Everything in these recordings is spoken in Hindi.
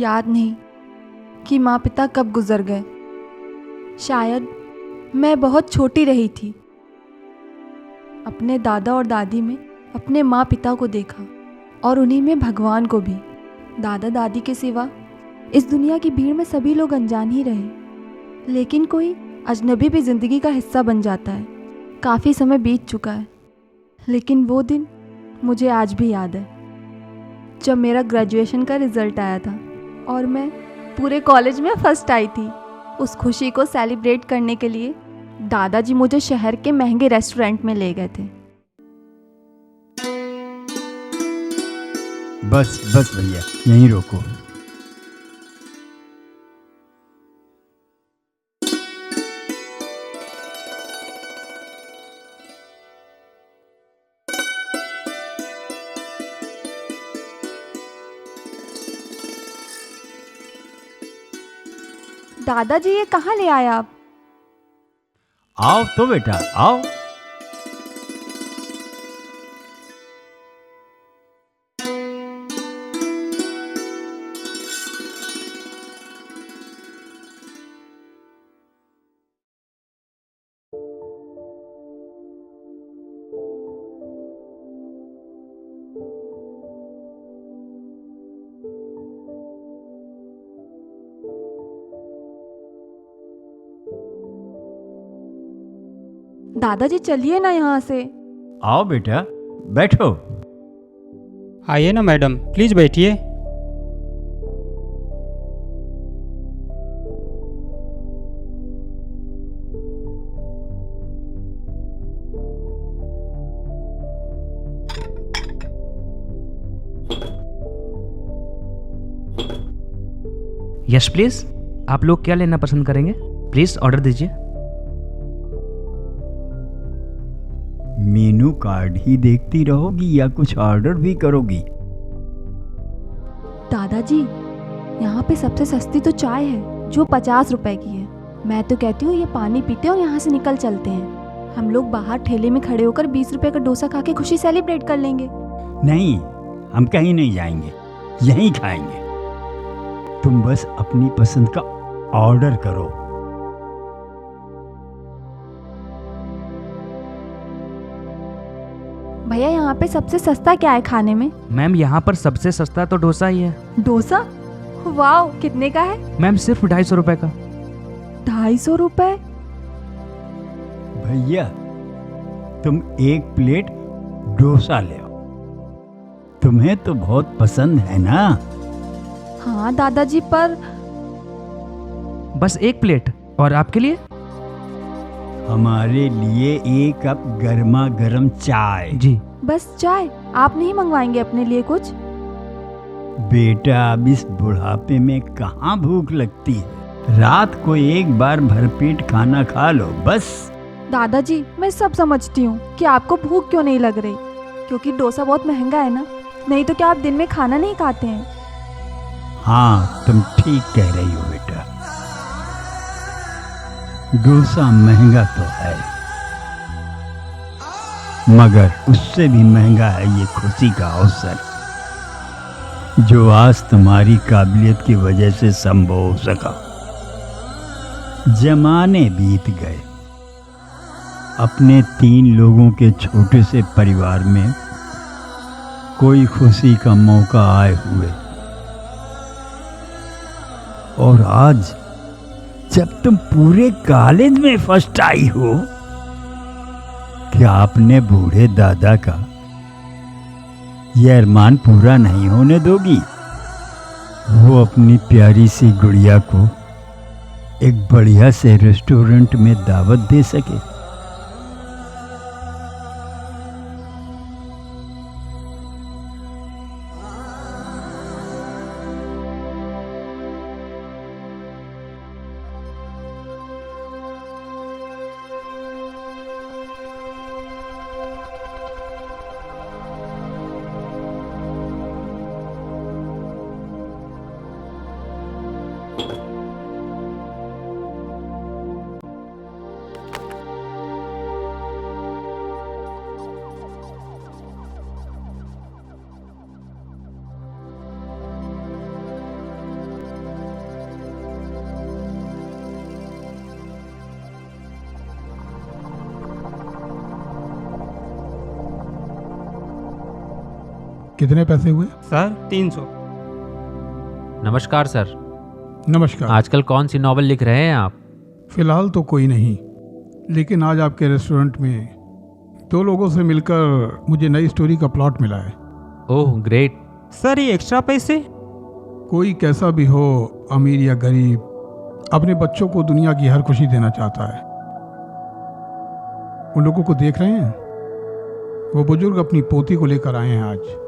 याद नहीं कि माँ पिता कब गुजर गए। शायद मैं बहुत छोटी रही थी। अपने दादा और दादी में अपने माँ पिता को देखा और उन्हीं में भगवान को भी। दादा दादी के सिवा इस दुनिया की भीड़ में सभी लोग अनजान ही रहे, लेकिन कोई अजनबी भी ज़िंदगी का हिस्सा बन जाता है। काफ़ी समय बीत चुका है, लेकिन वो दिन मुझे आज भी याद है जब मेरा ग्रेजुएशन का रिज़ल्ट आया था और मैं पूरे कॉलेज में फर्स्ट आई थी। उस खुशी को सेलिब्रेट करने के लिए दादाजी मुझे शहर के महंगे रेस्टोरेंट में ले गए थे। बस बस भैया, यहीं रोको। दादाजी, ये कहाँ ले आए आप? आओ तो बेटा, आओ। दादाजी चलिए ना यहाँ से। आओ बेटा, बैठो। आइए ना मैडम, प्लीज़ बैठिए। यस प्लीज, आप लोग क्या लेना पसंद करेंगे? प्लीज ऑर्डर दीजिए। मेनू कार्ड ही देखती रहोगी या कुछ ऑर्डर भी करोगी? दादाजी, यहाँ पे सबसे सस्ती तो चाय है जो 50 रुपए की है। मैं तो कहती हूँ ये पानी पीते और यहाँ से निकल चलते हैं। हम लोग बाहर ठेले में खड़े होकर 20 रुपए का डोसा खा के खुशी सेलिब्रेट कर लेंगे। नहीं, हम कहीं नहीं जाएंगे, यहीं खाएंगे। तुम बस अपनी पसंद का ऑर्डर करो। भैया, यहाँ पे सबसे सस्ता क्या है खाने में? मैम यहाँ पर सबसे सस्ता तो डोसा ही है। डोसा? वाह, कितने का है? मैम सिर्फ 250 रुपए का। 250 रुपए? भैया, तुम एक प्लेट डोसा ले आओ। तुम्हें तो बहुत पसंद है ना? हाँ दादाजी, पर बस एक प्लेट। और आपके लिए? हमारे लिए एक कप गर्मा गर्म चाय। जी। बस चाय? आप नहीं मंगवाएंगे अपने लिए कुछ? बेटा, अब इस बुढ़ापे में कहाँ भूख लगती है। रात को एक बार भरपेट खाना खा लो बस। दादाजी, मैं सब समझती हूँ कि आपको भूख क्यों नहीं लग रही, क्योंकि डोसा बहुत महंगा है ना। नहीं तो क्या आप दिन में खाना नहीं खाते हैं? हाँ, तुम ठीक कह रही हो बेटा। डोसा महंगा तो है, मगर उससे भी महंगा है ये खुशी का अवसर, जो आज तुम्हारी काबिलियत की वजह से संभव हो सका। जमाने बीत गए, अपने 3 लोगों के छोटे से परिवार में कोई खुशी का मौका आए हुए, और आज जब तुम पूरे कॉलेज में फर्स्ट आई हो, क्या अपने बूढ़े दादा का यह अरमान पूरा नहीं होने दोगी? वो अपनी प्यारी सी गुड़िया को एक बढ़िया से रेस्टोरेंट में दावत दे सके। कितने पैसे हुए? सर 300। नमस्कार सर। नमस्कार। आजकल कौन सी नॉवल लिख रहे हैं आप? फिलहाल तो कोई नहीं, लेकिन आज आपके रेस्टोरेंट में 2 लोगों से मिलकर मुझे नई स्टोरी का प्लॉट मिला है। Oh great. सर ये एक्स्ट्रा पैसे? कोई कैसा भी हो, अमीर या गरीब, अपने बच्चों को दुनिया की हर खुशी देना चाहता है। उन लोगों को देख रहे हैं? वो बुजुर्ग अपनी पोती को लेकर आए हैं आज।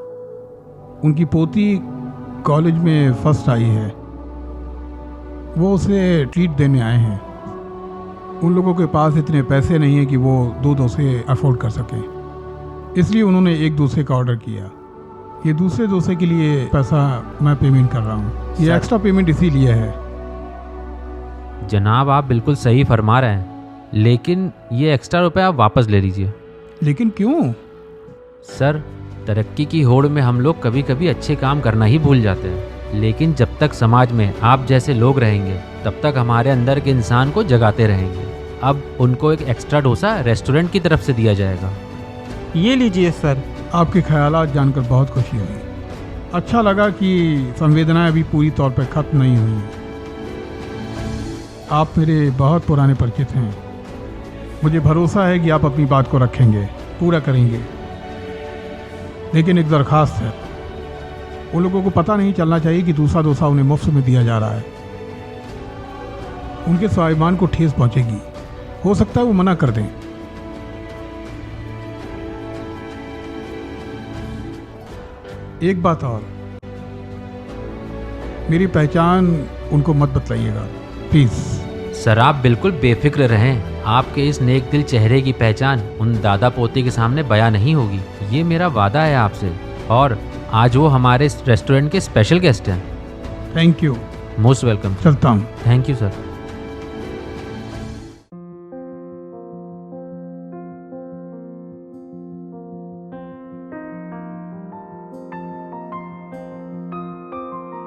उनकी पोती कॉलेज में फर्स्ट आई है। वो उसे ट्रीट देने आए हैं। उन लोगों के पास इतने पैसे नहीं हैं कि वो 2 डोसे अफोर्ड कर सकें, इसलिए उन्होंने एक डोसे का ऑर्डर किया। ये दूसरे डोसे के लिए पैसा मैं पेमेंट कर रहा हूँ। ये सर। एक्स्ट्रा पेमेंट इसीलिए है। जनाब आप बिल्कुल सही फरमा रहे हैं, लेकिन ये एक्स्ट्रा रुपए आप वापस ले लीजिए। लेकिन क्यों? सर तरक्की की होड़ में हम लोग कभी कभी अच्छे काम करना ही भूल जाते हैं, लेकिन जब तक समाज में आप जैसे लोग रहेंगे तब तक हमारे अंदर के इंसान को जगाते रहेंगे। अब उनको एक एक्स्ट्रा डोसा रेस्टोरेंट की तरफ से दिया जाएगा। ये लीजिए सर। आपके ख्यालात जानकर बहुत खुशी हुई। अच्छा लगा कि संवेदनाएं अभी पूरी तौर पर खत्म नहीं हुई हैं। आप मेरे बहुत पुराने परिचित हैं। मुझे भरोसा है कि आप अपनी बात को रखेंगे, पूरा करेंगे। लेकिन एक दरखास्त है, उन लोगों को पता नहीं चलना चाहिए कि दूसरा डोसा उन्हें मुफ्त में दिया जा रहा है। उनके स्वाभिमान को ठेस पहुंचेगी। हो सकता है वो मना कर दें। एक बात और, मेरी पहचान उनको मत बतलाइएगा प्लीज। सर आप बिल्कुल बेफिक्र रहें, आपके इस नेक दिल चेहरे की पहचान उन दादा पोते के सामने बयां नहीं होगी। ये मेरा वादा है आपसे। और आज वो हमारे इस रेस्टोरेंट के स्पेशल गेस्ट हैं। Thank you. Most welcome. चलता हूँ। Thank you sir.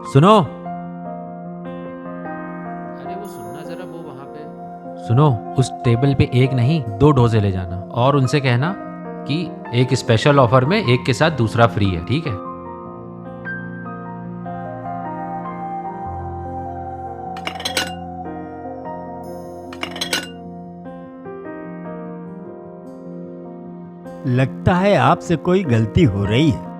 सुनो, अरे वो सुनना जरा, वो वहां पे सुनो, उस टेबल पे एक नहीं 2 डोसे ले जाना और उनसे कहना कि एक स्पेशल ऑफर में एक के साथ दूसरा फ्री है, ठीक है? लगता है आपसे कोई गलती हो रही है।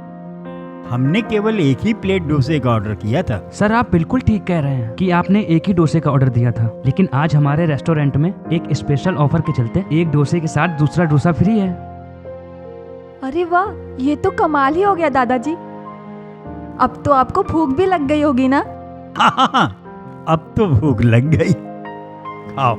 हमने केवल एक ही प्लेट डोसे का ऑर्डर किया था। सर आप बिल्कुल ठीक कह रहे हैं कि आपने एक ही डोसे का ऑर्डर दिया था, लेकिन आज हमारे रेस्टोरेंट में एक स्पेशल ऑफर के चलते एक डोसे के साथ दूसरा डोसा फ्री है। अरे वाह, ये तो कमाल ही हो गया दादाजी। अब तो आपको भूख भी लग गई होगी ना? हाँ, अब तो भूख लग गई। खाओ।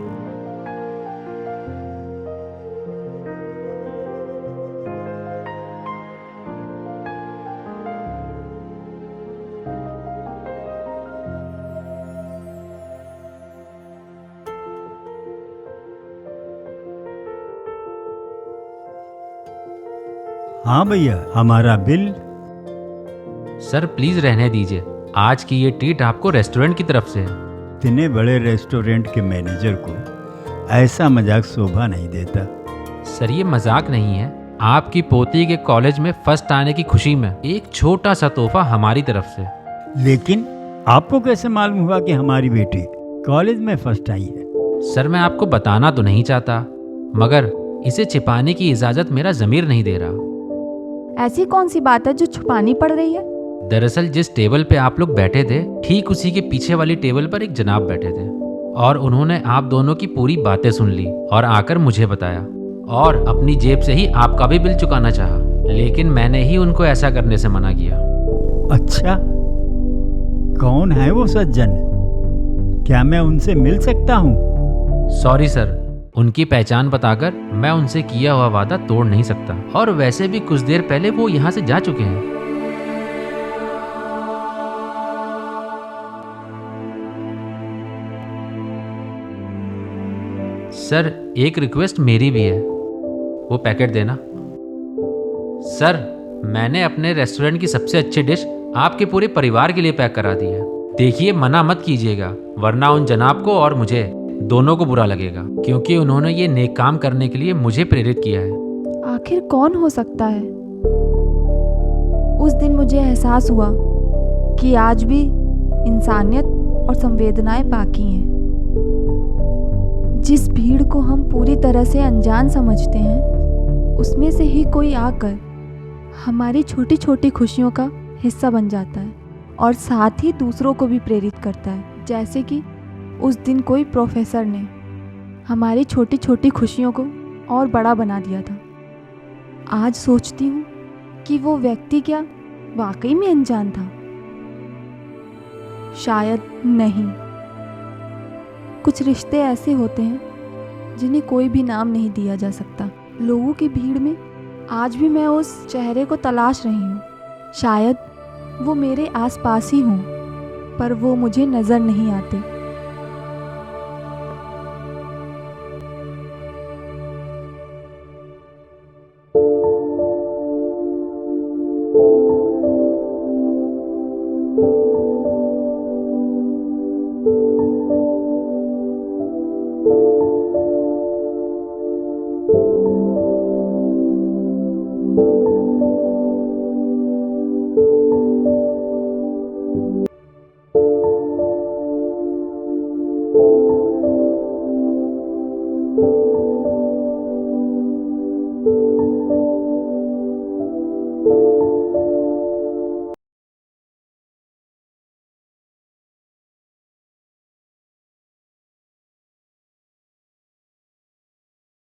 हाँ भैया, हमारा बिल। सर प्लीज रहने दीजिए, आज की ये ट्रीट आपको रेस्टोरेंट की तरफ से है। इतने बड़े रेस्टोरेंट के मैनेजर को ऐसा मजाक शोभा नहीं देता। सर ये मजाक नहीं है, आपकी पोती के कॉलेज में फर्स्ट आने की खुशी में एक छोटा सा तोहफा हमारी तरफ से। लेकिन आपको कैसे मालूम हुआ कि हमारी बेटी कॉलेज में फर्स्ट आई है? सर मैं आपको बताना तो नहीं चाहता, मगर इसे छिपाने की इजाजत मेरा ज़मीर नहीं दे रहा। ऐसी कौन सी बात है जो छुपानी पड़ रही है? दरअसल जिस टेबल पे आप लोग बैठे थे, ठीक उसी के पीछे वाली टेबल पर एक जनाब बैठे थे और उन्होंने आप दोनों की पूरी बातें सुन ली और आकर मुझे बताया और अपनी जेब से ही आपका भी बिल चुकाना चाहा, लेकिन मैंने ही उनको ऐसा करने से मना किया। अच्छा, कौन है वो सज्जन? क्या मैं उनसे मिल सकता हूँ? सॉरी सर, उनकी पहचान बताकर मैं उनसे किया हुआ वादा तोड़ नहीं सकता, और वैसे भी कुछ देर पहले वो यहाँ से जा चुके हैं। सर एक रिक्वेस्ट मेरी भी है, वो पैकेट देना। सर मैंने अपने रेस्टोरेंट की सबसे अच्छी डिश आपके पूरे परिवार के लिए पैक करा दी है। देखिए मना मत कीजिएगा, वरना उन जनाब को और मुझे दोनों को बुरा लगेगा, क्योंकि उन्होंने ये नेक काम करने के लिए मुझे प्रेरित किया है। आखिर कौन हो सकता है? उस दिन मुझे एहसास हुआ कि आज भी इंसानियत और संवेदनाएं बाकी हैं। जिस भीड़ को हम पूरी तरह से अनजान समझते हैं, उसमें से ही कोई आकर हमारी छोटी छोटी खुशियों का हिस्सा बन जाता है और साथ ही दूसरों को भी प्रेरित करता है। जैसे कि उस दिन कोई प्रोफेसर ने हमारी छोटी छोटी खुशियों को और बड़ा बना दिया था। आज सोचती हूँ कि वो व्यक्ति क्या वाकई में अनजान था? शायद नहीं। कुछ रिश्ते ऐसे होते हैं जिन्हें कोई भी नाम नहीं दिया जा सकता। लोगों की भीड़ में आज भी मैं उस चेहरे को तलाश रही हूँ। शायद वो मेरे आसपास ही हों, पर वो मुझे नज़र नहीं आते।